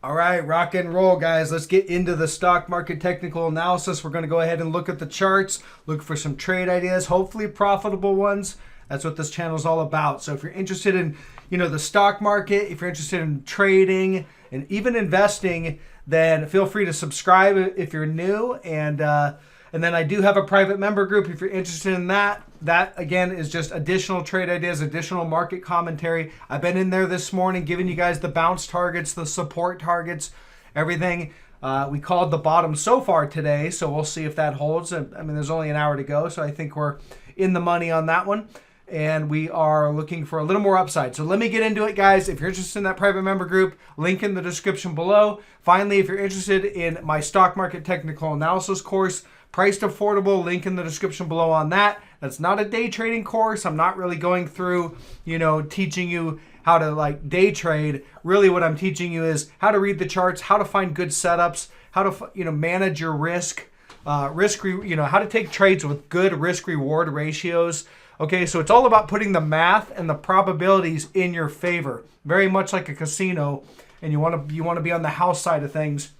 All right, rock and roll, guys. Let's get into the stock market technical analysis. We're going to go ahead and look at the charts, look for some trade ideas, hopefully profitable ones. That's what this channel is all about. So if you're interested in, the stock market, if you're interested in trading and even investing, then feel free to subscribe if you're new. And then I do have a private member group if you're interested in that. That, again, is just additional trade ideas, additional market commentary. I've been in there this morning giving you guys the bounce targets, the support targets, everything. We called the bottom so far today, so we'll see if that holds. I mean, there's only an hour to go, so I think we're in the money on that one. And we are looking for a little more upside. So let me get into it, guys. If you're interested in that private member group, link in the description below. Finally, if you're interested in my stock market technical analysis course, priced affordable, link in the description below on that. That's not a day trading course. I'm not really going through, teaching you how to day trade. Really what I'm teaching you is how to read the charts, how to find good setups, how to, manage your risk, how to take trades with good risk reward ratios. Okay, so it's all about putting the math and the probabilities in your favor. Very much like a casino, and you want to be on the house side of things.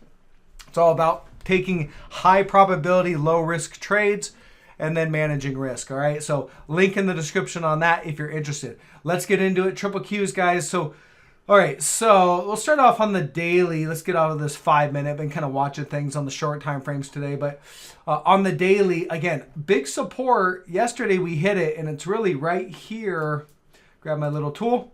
It's all about taking high probability, low risk trades and then managing risk. All right. So link in the description on that if you're interested. Let's get into it. Triple Qs, guys. So, all right. So we'll start off on the daily. Let's get out of this 5 minute. I've been kind of watching things on the short time frames today, but on the daily, again, big support. Yesterday we hit it and it's really right here. Grab my little tool.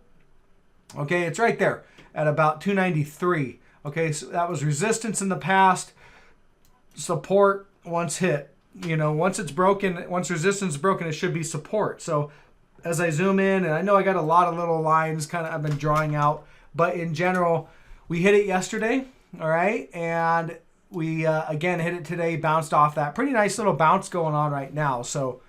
Okay. It's right there at about 293. Okay. So that was resistance in the past. Support once hit, once it's broken, once resistance is broken, it should be support. So as I zoom in, and I know I got a lot of little lines I've been drawing out, but in general, we hit it yesterday. All right. And we, again, hit it today, bounced off that. Pretty nice little bounce going on right now. So,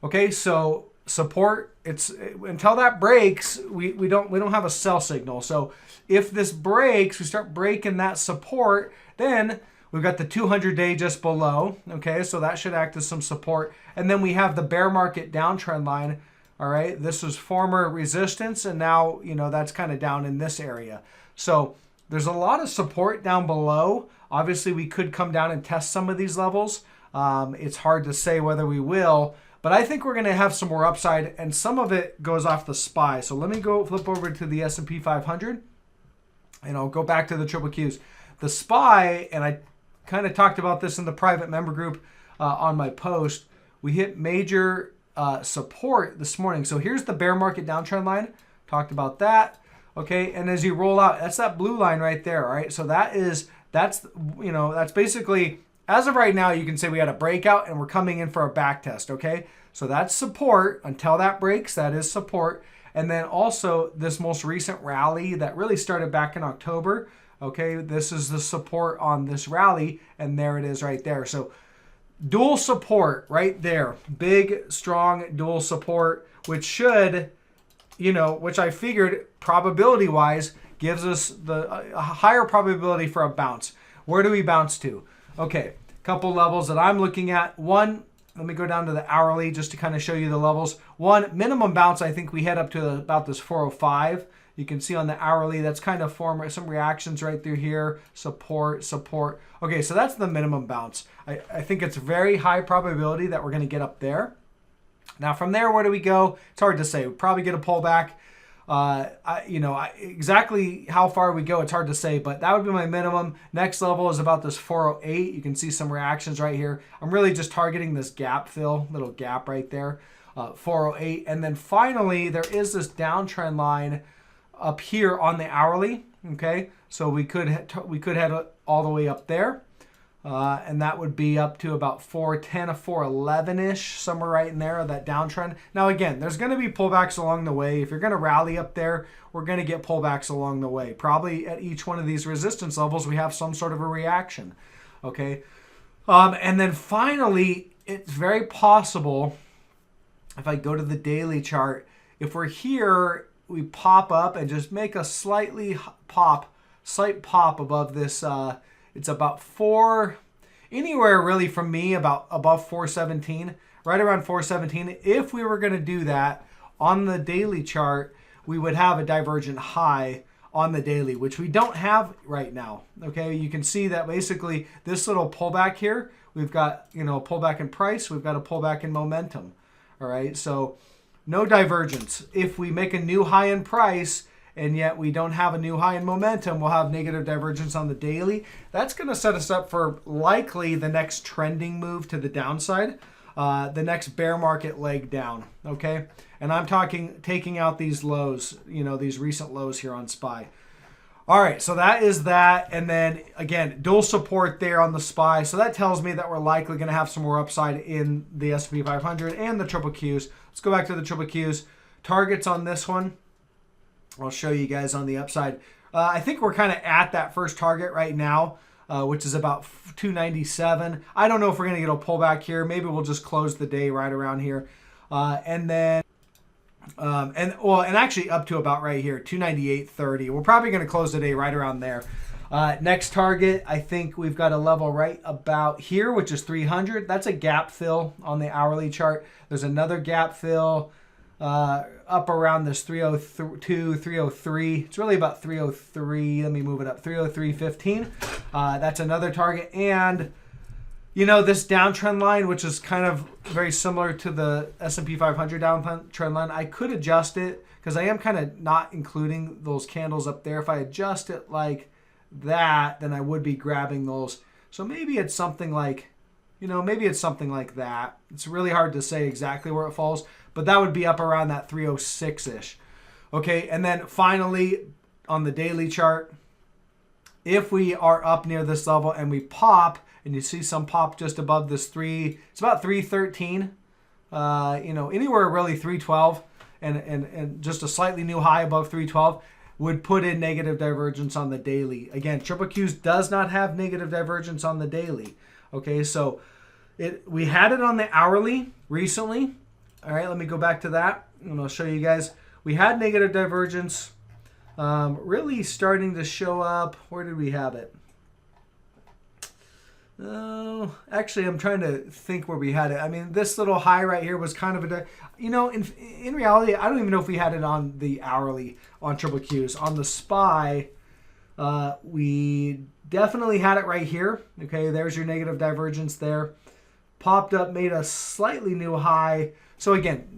okay. So support, it's until that breaks, we don't have a sell signal. So if this breaks, we start breaking that support, then we've got the 200-day just below, okay? So that should act as some support. And then we have the bear market downtrend line, all right? This was former resistance, and now, that's kind of down in this area. So there's a lot of support down below. Obviously, we could come down and test some of these levels. It's hard to say whether we will, but I think we're going to have some more upside, and some of it goes off the SPY. So let me go flip over to the S&P 500, and I'll go back to the triple Qs. The SPY, and I kind of talked about this in the private member group on my post. We hit major support this morning. So here's the bear market downtrend line. Talked about that. Okay, and as you roll out, that's that blue line right there. All right, so that's basically, as of right now, you can say we had a breakout and we're coming in for a back test. Okay, so that's support until that breaks. That is support, and then also this most recent rally that really started back in October. Okay, this is the support on this rally, and there it is right there. So dual support right there. Big, strong dual support, which should, which I figured probability-wise gives us a higher probability for a bounce. Where do we bounce to? Okay, a couple levels that I'm looking at. One, let me go down to the hourly just to kind of show you the levels. One, minimum bounce, I think we head up to about this 405. You can see on the hourly, that's kind of form some reactions right through here. Support. Okay, so that's the minimum bounce. I think it's very high probability that we're going to get up there. Now from there, where do we go? It's hard to say. We'll probably get a pullback. Exactly how far we go, it's hard to say, but that would be my minimum. Next level is about this 408. You can see some reactions right here. I'm really just targeting this gap fill, little gap right there, 408. And then finally, there is this downtrend line up here on the hourly. Okay, so we could head all the way up there, and that would be up to about 410 or 411-ish, somewhere right in there, that downtrend. Now again, there's going to be pullbacks along the way. If you're going to rally up there, we're going to get pullbacks along the way. Probably at each one of these resistance levels, we have some sort of a reaction. Okay, and then finally, it's very possible, if I go to the daily chart, if we're here, we pop up and just make a slight pop above this. It's about anywhere really from me, about above 417, right around 417. If we were going to do that on the daily chart, we would have a divergent high on the daily, which we don't have right now. Okay, you can see that basically this little pullback here, we've got, you know, a pullback in price, we've got a pullback in momentum. All right, so no divergence. If we make a new high in price and yet we don't have a new high in momentum, we'll have negative divergence on the daily. That's going to set us up for likely the next trending move to the downside, the next bear market leg down. Okay, and I'm talking taking out these lows, you know, these recent lows here on SPY. All right, so that is that. And then again, dual support there on the SPY. So that tells me that we're likely going to have some more upside in the S&P 500 and the triple Qs. Let's go back to the triple Qs. Targets on this one, I'll show you guys on the upside. I think we're kind of at that first target right now, which is about 297. I don't know if we're going to get a pullback here. Maybe we'll just close the day right around here. And actually up to about right here, 298.30. We're probably going to close the day right around there. Next target, I think we've got a level right about here, which is 300. That's a gap fill on the hourly chart. There's another gap fill up around this 302, 303. It's really about 303. Let me move it up. 303.15. That's another target. And you know, this downtrend line, which is kind of very similar to the S&P 500 downtrend line, I could adjust it because I am kind of not including those candles up there. If I adjust it like that, then I would be grabbing those. So maybe it's something like, you know, maybe it's something like that. It's really hard to say exactly where it falls, but that would be up around that 306-ish. Okay, and then finally on the daily chart, if we are up near this level and we pop, and you see some pop just above this it's about 313, you know, anywhere really 312 and just a slightly new high above 312 would put in negative divergence on the daily. Again, triple Qs does not have negative divergence on the daily. Okay, so we had it on the hourly recently. All right, let me go back to that and I'll show you guys. We had negative divergence really starting to show up. Where did we have it? Oh, actually, I'm trying to think where we had it. I mean, this little high right here was kind of you know, in reality, I don't even know if we had it on the hourly on triple Qs. On the SPY, we definitely had it right here. Okay, there's your negative divergence there. Popped up, made a slightly new high. So again,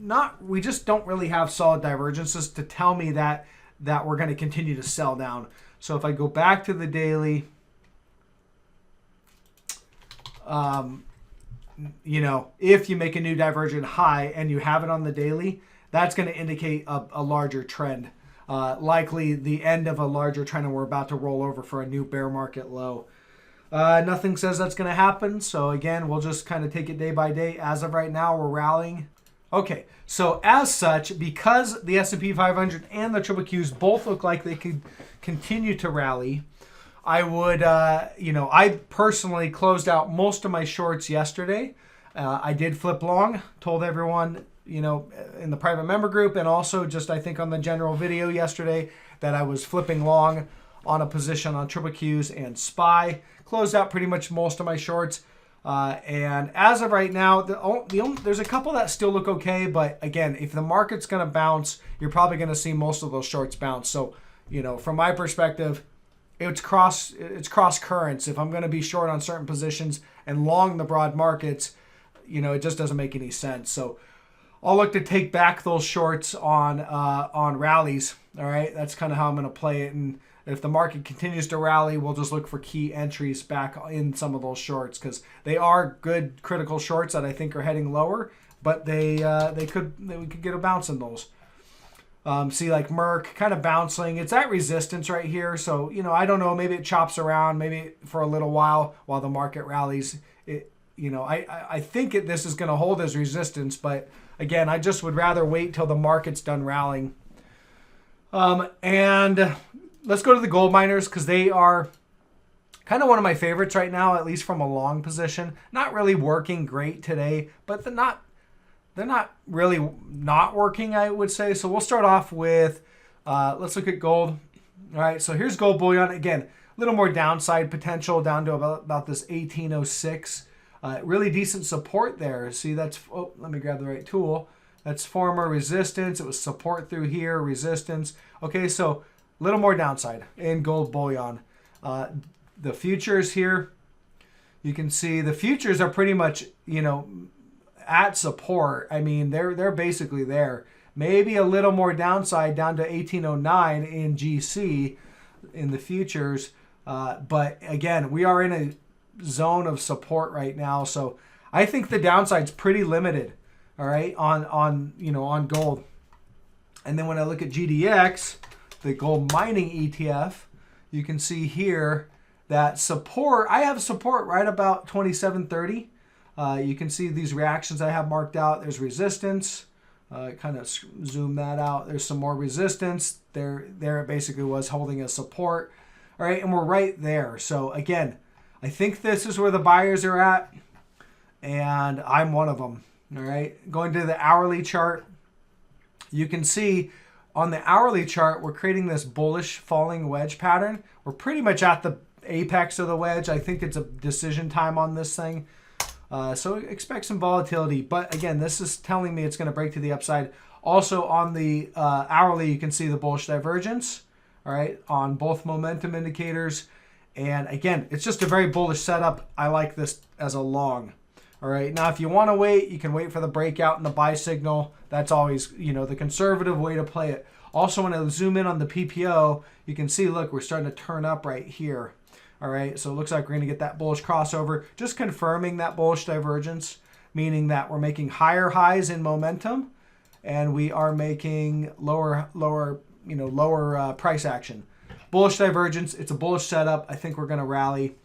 we just don't really have solid divergences to tell me that we're going to continue to sell down. So if I go back to the daily, you know, if you make a new divergent high and you have it on the daily, that's going to indicate a larger trend, likely the end of a larger trend, and we're about to roll over for a new bear market low. Nothing says that's going to happen. So again, we'll just kind of take it day by day. As of right now, we're rallying. Okay, so as such, because the S&P 500 and the triple Qs both look like they could continue to rally, I would, you know, I personally closed out most of my shorts yesterday. I did flip long, told everyone, you know, in the private member group, and also just, I think, on the general video yesterday that I was flipping long on a position on triple Qs and SPY. Closed out pretty much most of my shorts. And as of right now, there's a couple that still look okay. But again, if the market's going to bounce, you're probably going to see most of those shorts bounce. So, you know, from my perspective, it's cross currents. If I'm going to be short on certain positions and long the broad markets, you know, it just doesn't make any sense. So I'll look to take back those shorts on rallies. All right, that's kind of how I'm going to play it. And if the market continues to rally, we'll just look for key entries back in some of those shorts, because they are good critical shorts that I think are heading lower, but we could get a bounce in those. See, like Merck kind of bouncing. It's at resistance right here. So, you know, I don't know. Maybe it chops around maybe for a little while the market rallies. You know, I think this is going to hold as resistance. But again, I just would rather wait till the market's done rallying. And let's go to the gold miners, because they are kind of one of my favorites right now, at least from a long position. Not really working great today, but they're not really not working, I would say. So we'll start off with, let's look at gold. All right, so here's gold bullion. Again, a little more downside potential down to about this 1806. Really decent support there. See, that's, let me grab the right tool. That's former resistance. It was support through here, resistance. Okay, so little more downside in gold bullion. The futures here, you can see the futures are pretty much, at support. I mean, they're basically there. Maybe a little more downside down to 1809 in GC in the futures. But again, we are in a zone of support right now. So I think the downside's pretty limited, all right, on gold. And then when I look at GDX, the gold mining ETF, you can see here that support, I have support right about 2730. You can see these reactions I have marked out. There's resistance. Kind of zoom that out. There's some more resistance. There it basically was holding a support. All right, and we're right there. So again, I think this is where the buyers are at, and I'm one of them. All right, going to the hourly chart, you can see on the hourly chart, we're creating this bullish falling wedge pattern. We're pretty much at the apex of the wedge. I think it's a decision time on this thing. So expect some volatility. But again, this is telling me it's going to break to the upside. Also on the hourly, you can see the bullish divergence, all right, on both momentum indicators. And again, it's just a very bullish setup. I like this as a long. All right, now if you want to wait, you can wait for the breakout and the buy signal. That's always, the conservative way to play it. Also, when I zoom in on the PPO, you can see, look, we're starting to turn up right here. All right, so it looks like we're going to get that bullish crossover, just confirming that bullish divergence, meaning that we're making higher highs in momentum, and we are making lower price action. Bullish divergence, it's a bullish setup. I think we're going to rally.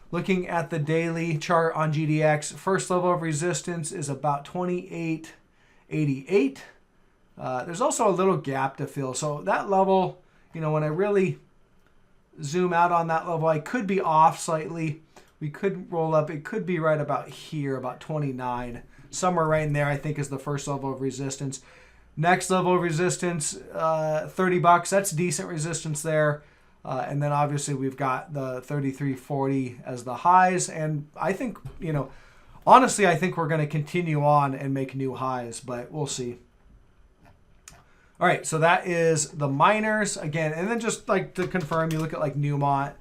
Looking at the daily chart on GDX, first level of resistance is about 28.88. There's also a little gap to fill. So that level, when I really zoom out on that level, I could be off slightly. We could roll up. It could be right about here, about 29. Somewhere right in there, I think, is the first level of resistance. Next level of resistance, $30. That's decent resistance there. And then obviously we've got the 33.40 as the highs. And I think, honestly, I think we're going to continue on and make new highs, but we'll see. All right, so that is the miners again. And then just like to confirm, you look at like Newmont,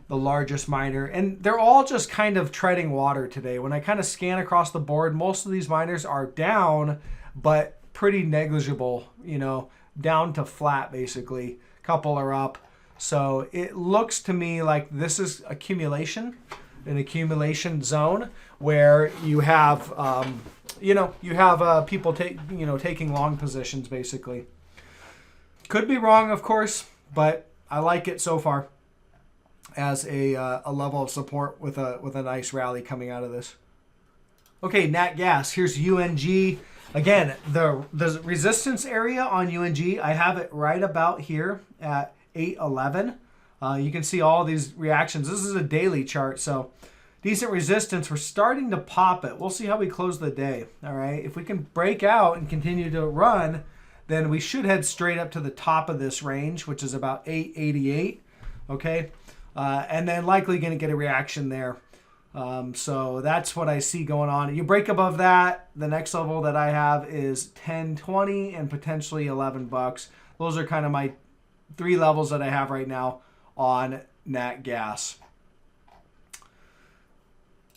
the largest miner, and they're all just kind of treading water today. When I kind of scan across the board, most of these miners are down, but pretty negligible, down to flat basically. A couple are up. So it looks to me like this is an accumulation zone where you have, people taking long positions basically. Could be wrong, of course, but I like it so far as a level of support with a nice rally coming out of this. Okay, Nat Gas. Here's UNG. Again, the resistance area on UNG, I have it right about here at 811. You can see all these reactions. This is a daily chart, so decent resistance. We're starting to pop it. We'll see how we close the day. All right. If we can break out and continue to run, then we should head straight up to the top of this range, which is about 888. Okay. And then likely going to get a reaction there. So that's what I see going on. You break above that, the next level that I have is 1020 and potentially $11. Those are kind of my three levels that I have right now on Nat Gas.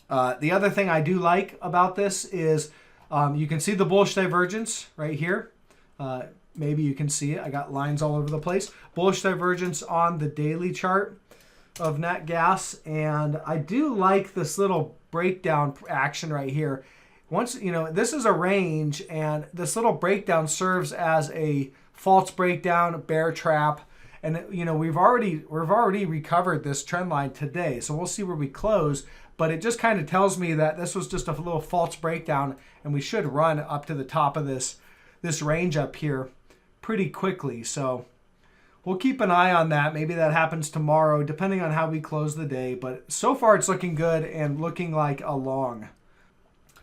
The other thing I do like about this is you can see the bullish divergence right here. Maybe you can see it. I got lines all over the place. Bullish divergence on the daily chart of Nat Gas. And I do like this little breakdown action right here. Once, this is a range, and this little breakdown serves as a false breakdown, a bear trap. And, we've already recovered this trend line today. So we'll see where we close. But it just kind of tells me that this was just a little false breakdown, and we should run up to the top of this range up here pretty quickly. So we'll keep an eye on that. Maybe that happens tomorrow, depending on how we close the day. But so far, it's looking good and looking like a long.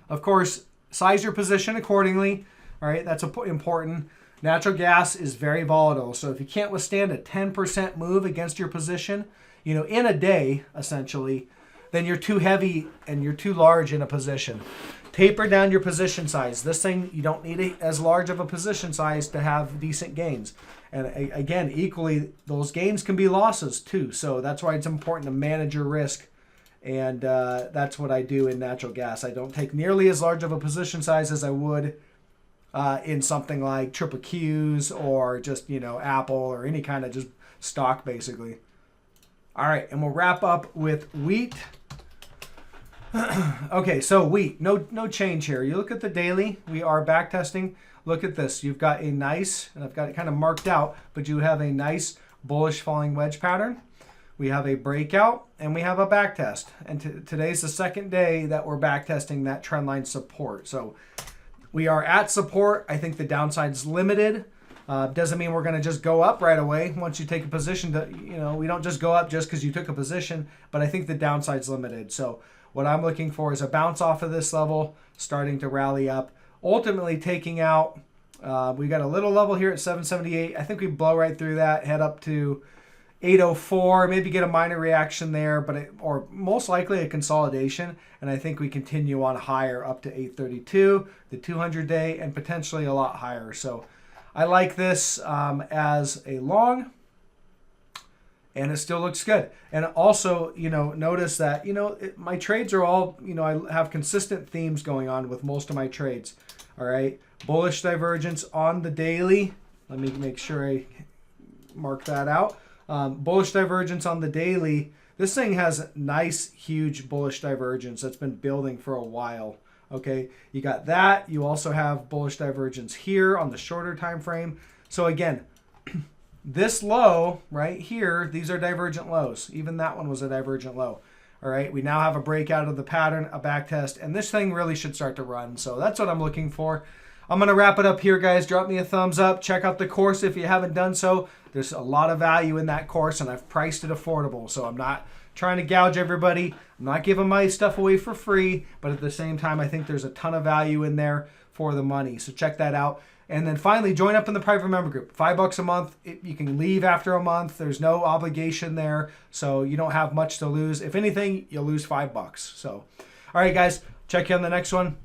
Of course, size your position accordingly. All right, that's important. Natural gas is very volatile. So if you can't withstand a 10% move against your position, in a day, essentially, then you're too heavy and you're too large in a position. taper down your position size. This thing, you don't need as large of a position size to have decent gains. And again, equally, those gains can be losses too. So that's why it's important to manage your risk. And that's what I do in natural gas. I don't take nearly as large of a position size as I would in something like triple Qs or just, Apple or any kind of just stock, basically. All right, and we'll wrap up with wheat. Okay, so wheat, no change here. You look at the daily, we are back testing. Look at this. You've got a nice, and I've got it kind of marked out, but you have a nice bullish falling wedge pattern. We have a breakout, and we have a back test. And today's the second day that we're back testing that trend line support. So we are at support. I think the downside's limited. Doesn't mean we're going to just go up right away once you take a position. We don't just go up just because you took a position, but I think the downside's limited. So what I'm looking for is a bounce off of this level, starting to rally up, ultimately taking out. We got a little level here at 778. I think we blow right through that, head up to 804, maybe get a minor reaction there, or most likely a consolidation. And I think we continue on higher up to 832, the 200-day, and potentially a lot higher. So I like this as a long, and it still looks good. And also, notice that, my trades are all, I have consistent themes going on with most of my trades. All right, bullish divergence on the daily. Let me make sure I mark that out. Bullish divergence on the daily. This thing has nice, huge bullish divergence that's been building for a while. Okay, you got that. You also have bullish divergence here on the shorter time frame. So again, this low right here, these are divergent lows. Even that one was a divergent low. All right, we now have a breakout of the pattern, a back test, and this thing really should start to run. So that's what I'm looking for. I'm going to wrap it up here, guys. Drop me a thumbs up. Check out the course if you haven't done so. There's a lot of value in that course, and I've priced it affordable. So I'm not trying to gouge everybody. I'm not giving my stuff away for free, but at the same time, I think there's a ton of value in there for the money. So check that out. And then finally, join up in the private member group. $5 a month. You can leave after a month. There's no obligation there, so you don't have much to lose. If anything, you'll lose $5. So, all right, guys, check you on the next one.